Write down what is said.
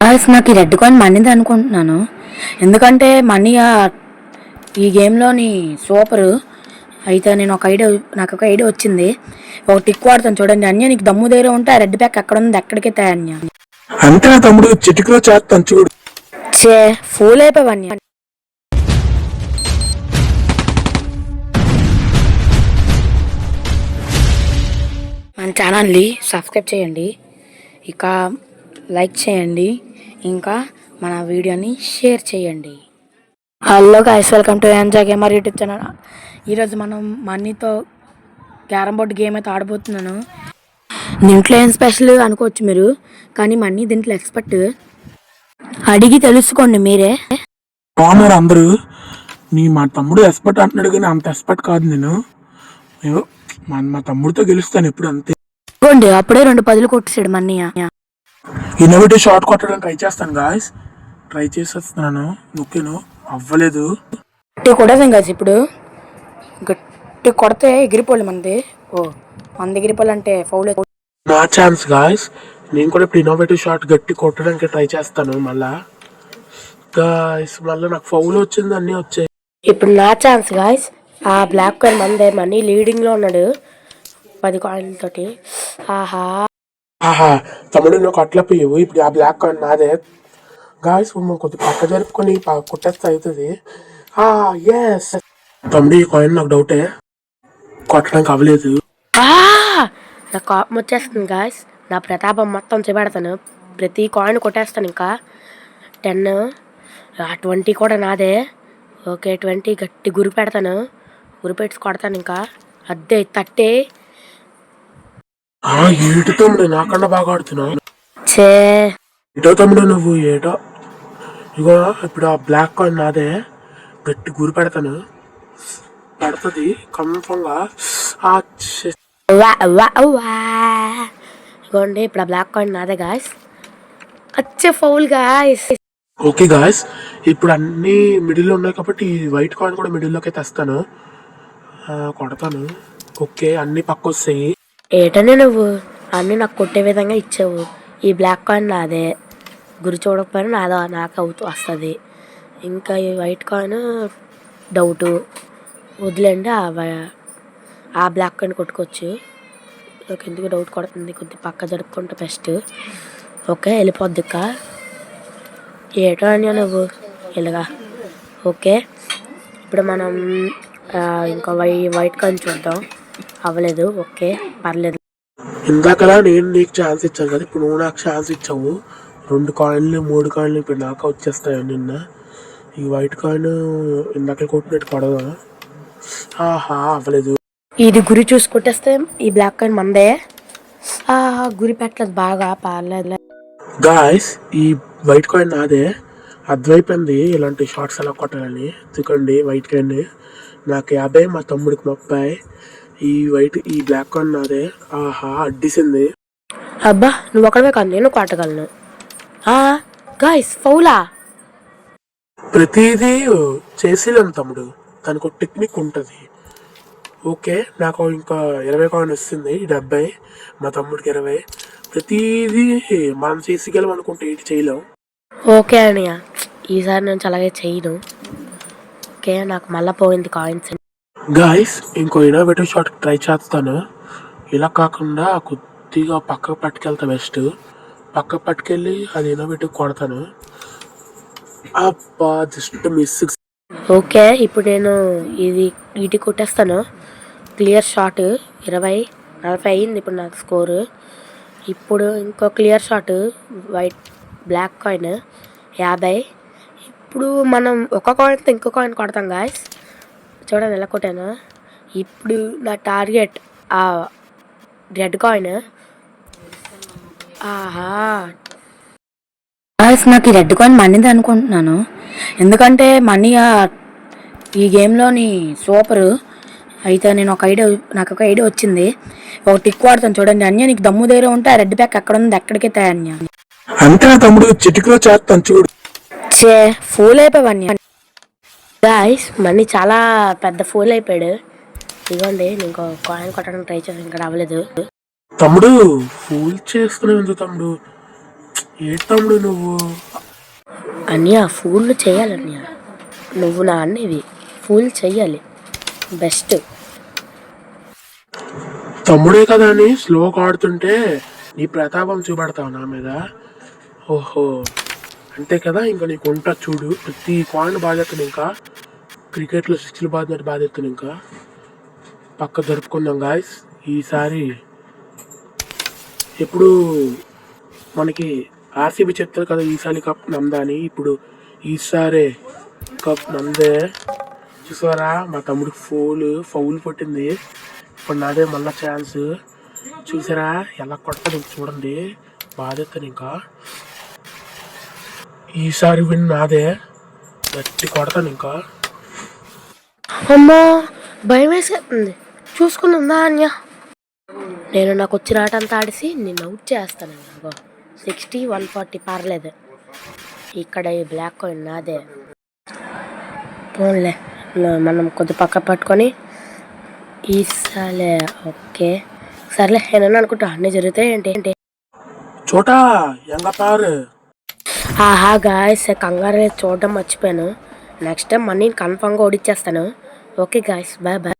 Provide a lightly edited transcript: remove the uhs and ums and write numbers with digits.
నాకు ఈ red coin మనీది అనుకుంటున్నాను. ఎందుకంటే మనీ ఈ గేమ్లోని సూపరు. అయితే నాకు ఒక ఐడియా వచ్చింది. ఒక టిక్ వాడతాను చూడండి. అన్య నీకు దమ్ము ధైర్యం ఉంటే ఆ రెడ్ ప్యాక్ ఎక్కడ ఉంది, ఎక్కడికి అన్య అంతే తమ్ముడు, చిటికలో చేస్తాను చూడు. చే ఫూల్ అయిపోయావు అన్య. మన ఛానల్ని సబ్స్క్రైబ్ చేయండి, ఇక లైక్ చేయండి, ఇంకా మన వీడియోని షేర్ చేయండి. Hello guys, welcome to enjoy gamer YouTube channel. ఈరోజు మనం మనీతో క్యారమ్ బోర్డ్ గేమ్ అయితే ఆడబోతున్నాను. దీంట్లో ఏం స్పెషల్ అనుకోవచ్చు మీరు, కానీ మనీ దీంట్లో ఎక్స్పర్ట్. అడిగి తెలుసుకోండి మీరే. బాగున్నారు అందరూ. మా తమ్ముడు ఎక్స్పర్ట్ అంటున్నాడు, కానీ అంత ఎక్స్పర్ట్ కాదు నేను. మా తమ్ముడితో గెలుస్తాను ఎప్పుడు, అంతే. అప్పుడే 2 10 కొట్టేసాడు మనీ. ఇన్నోవేటివ్ షాట్ కొట్టడానికి ట్రై చేస్తాను గాయస్. ట్రై చేసేస్తున్నాను. ఓకేను, అవ్వలేదు. గట్టి కొట్టేసాం గాయస్. ఇప్పుడు గట్టి కొడితే ఎగిరిపోలే మనది. మన ఎగిరిపోవాలంటే ఫౌల్. నా ఛాన్స్ గాయస్. నేను కూడా ఇప్పుడు ఇన్నోవేటివ్ షాట్ గట్టి కొట్టడానికి ట్రై చేస్తాను మళ్ళా. గాయస్ మళ్ళీ నాకు ఫౌల్ వచ్చింది, అన్నీ వచ్చాయి. ఇప్పుడు నా ఛాన్స్ గాయస్. ఆ బ్లాక్ కాయిన్ మందే, మనీ లీడింగ్ లో ఉన్నాడు 10 కాయిన్లతోటి. ఆహా తమ్ముడు, నువ్వు కట్లపోయావు. ఇప్పుడు ఆ బ్లాక్ కాయిన్ నాదే గాయస్. కొద్దిగా పక్క జరుపుకొని కొట్టేస్తే అవుతుంది. ఎస్ తమ్ముడు, ఈ కాయిన్ నాకు డౌటే, కొట్టడానికి అవ్వలేదు. నా కోపం వచ్చేస్తుంది గాయస్. నా ప్రతాపం మొత్తం చూపెడతాను. ప్రతి కాయిన్ కొట్టేస్తాను. ఇంకా 10, 20 కూడా నాదే. ఓకే 20 గట్టి గురి పెడతాను. గురి పెట్టి కొడతాను. ఇంకా అద్దే 30. ఏటో తమ్ముడు, నాకన్నా బాగా ఆడుతున్నావు. ఏటో తమ్ముడు నువ్వు, ఏటో. ఇగో ఇప్పుడు ఆ బ్లాక్ కాయిన్ నాదే. గట్టి గురి పెడతాను, పడుతుంది కన్ఫర్మ్ గా. ఇగోండి ఇప్పుడు ఆ బ్లాక్ కాయిన్ నాదే గాయస్. అచ్చే ఫౌల్ గాయస్. ఓకే గాయస్, ఇప్పుడు అన్ని మిడిల్లో ఉన్నాయి కాబట్టి ఈ వైట్ కాయిన్ కూడా మిడిల్లోకి తెస్తాను, కొడతాను. ఓకే, అన్ని పక్క వస్తాయి. ఏటనే నువ్వు అన్నీ నాకు కొట్టే విధంగా ఇచ్చావు. ఈ బ్లాక్ కాయిన్ నాదే, గురి చూడకపోయినా నాకు అవుతూ వస్తుంది. ఇంకా ఈ వైట్ కాయిన్ డౌటు, వదిలేండి. ఆ బ్లాక్ కాయిన్ కొట్టుకోవచ్చు. నాకు ఎందుకు డౌట్ కొడుతుంది, కొద్దిగా పక్క జరుపుకుంటే బెస్ట్. ఓకే వెళ్ళిపోద్ది. ఇక ఏటో అని నువ్వు ఇలాగా. ఓకే ఇప్పుడు మనం ఇంకా వైట్ కాయిన్ చూద్దాం. అవ్వలేదు. ఓకే పర్లేదు. ఇందాకలా నేను నీకు ఛాన్స్ ఇచ్చాను కదా, ఇప్పుడు నువ్వు నాకు ఛాన్స్ ఇచ్చావు. 2 కాయిన్లు 3 కాయిన్లు ఇప్పుడు నాకు వచ్చేస్తాయి. నిన్న ఈ వైట్ కాయిన్ ఇందాక కొట్టినట్టు పడదా. అవ్వలేదు. ఇది గురి చూసి కొట్టేస్తే ఈ బ్లాక్ కాయిన్ మందే. గురి పెట్టలేదు, బాగా పర్లేదు. గాయస్ ఈ వైట్ కాయిన్ నాదే. అర్థమైపోయింది ఇలాంటి షార్ట్స్ ఎలా కొట్టాలని. ఎందుకండి వైట్ కాయిన్ నాకు 50, మా తమ్ముడికి 30. ఈ బ్లాక్ కాయిన్ నాదే. అడ్డిసింది. అబ్బా నువ్వు ఒకడమే కాదు, నేను కొట్టగలను. గాయస్ ఫౌలా. ప్రతిదీ చేసేలేను తమ్ముడు, దానికి ఒక టెక్నిక్ ఉంటుంది. ఓకే నాకు ఇంకా 20 కాయిన్ వస్తుంది, 70. మా తమ్ముడికి 20. ప్రతిదీ మనం చేసేయగలం అనుకుంటే ఏంటి చేయలేం. ఓకే అన్నయ్య, ఈసారి నేను అలాగే చేయను. ఓకే నాకు మళ్ళీ పోయింది కాయిన్స్. గాయస్ ఇంకో ఇన్నోవేటివ్ షాట్ ట్రై చేస్తాను. ఇలా కాకుండా కొద్దిగా పక్కకు పట్టుకెళ్తా బెస్ట్. పక్కకు పట్టుకెళ్ళి అది ఇన్నోవేటివ్ కొడతాను. అబ్బా జస్ట్ మిస్. ఓకే ఇప్పుడు నేను ఇది కొట్టేస్తాను. క్లియర్ షాట్ 20, 40 అయింది ఇప్పుడు నాకు స్కోరు. ఇప్పుడు ఇంకో క్లియర్ షాట్ బ్లాక్ కాయిన్ 50. ఇప్పుడు మనం ఒక కాయిన్తో ఇంకో కాయిన్ కొడతాం గాయస్. చూడండి ఎలా కొట్టాను. ఇప్పుడు నా టార్గెట్ ఆ రెడ్ కాయిన్. నాకు ఈ రెడ్ కాయిన్ మనీది అనుకుంటున్నాను. ఎందుకంటే మనీ ఈ గేమ్లోని సూపరు. అయితే నాకు ఒక ఐడియా వచ్చింది. ఒక టిక్ వాడతాను చూడండి. అన్య నీకు దమ్ము ధైర్యం ఉంటే ఆ రెడ్ ప్యాక్ ఎక్కడ ఉంది, ఎక్కడికి అన్య అంతే తమ్ముడు, చిటికలో చేస్తాను చూడు. ఫూల్ అయిపోయావు అన్య. గాయస్ మనీ చాలా పెద్ద ఫూల్ అయిపోయాడు. ఇదిగోండి నేను కాయిన్ కొట్టడానికి ట్రై చేసాను, ఇంకా అవ్వలేదు. తమ్ముడు ఫూల్ చేసుకునే తమ్ముడు, ఏంటి తమ్ముడు నువ్వు? అన్నయ్య ఫూల్ చేయాలి అన్నయ్య, నువ్వు నా అన్నవి ఫూల్ చెయ్యాలి బెస్ట్. తమ్ముడే కదా అని స్లోగా ఆడుతుంటే నీ ప్రతాపం చూపెడతావు నా మీద. ఓహో అంతే కదా, ఇంకా నీకు ఉంటా చూడు. ప్రతి కాయిన్ బాధెత్తాను, ఇంకా క్రికెట్లో సిక్స్లు బాధినట్టు బాధెత్తాను. ఇంకా పక్క జరుపుకుందాం గాయస్. ఈసారి ఎప్పుడు మనకి ఆర్సీబీ చెప్తారు కదా ఈసారి కప్ నమ్దాని, ఇప్పుడు ఈసారి కప్ నమ్దే. చూసారా మా తమ్ముడికి ఫౌల్ పట్టింది. ఇప్పుడు నాదే మళ్ళా ఛాన్స్. చూసారా ఎలా కొట్టదు చూడండి, బాధెత్తాను. ఇంకా ఈసారి విన్ నాదే, గట్టి కొడతాను. ఇంకా అమ్మా భయం వేసేస్తుంది, చూసుకుందా అన్య. నేను నాకు వచ్చిన ఆట అంతా ఆడిసి నేను అవుట్ చేస్తాను. 60 140 పర్లేదు. ఇక్కడ ఈ బ్లాక్ కాయిన్ నాదే. పోన్లే మనం కొద్ది పక్క పట్టుకొని ఈసాలే. ఓకే సర్లే, నేను అనుకుంటా అన్నీ జరుగుతాయి ఏంటి. చోటా ఎంగ పారు. ఆహా గాయస్, కంగారు చూడడం మర్చిపోయాను. నెక్స్ట్ టైం మనీని కన్ఫామ్గా ఓడిచ్చేస్తాను. Okay guys, bye bye.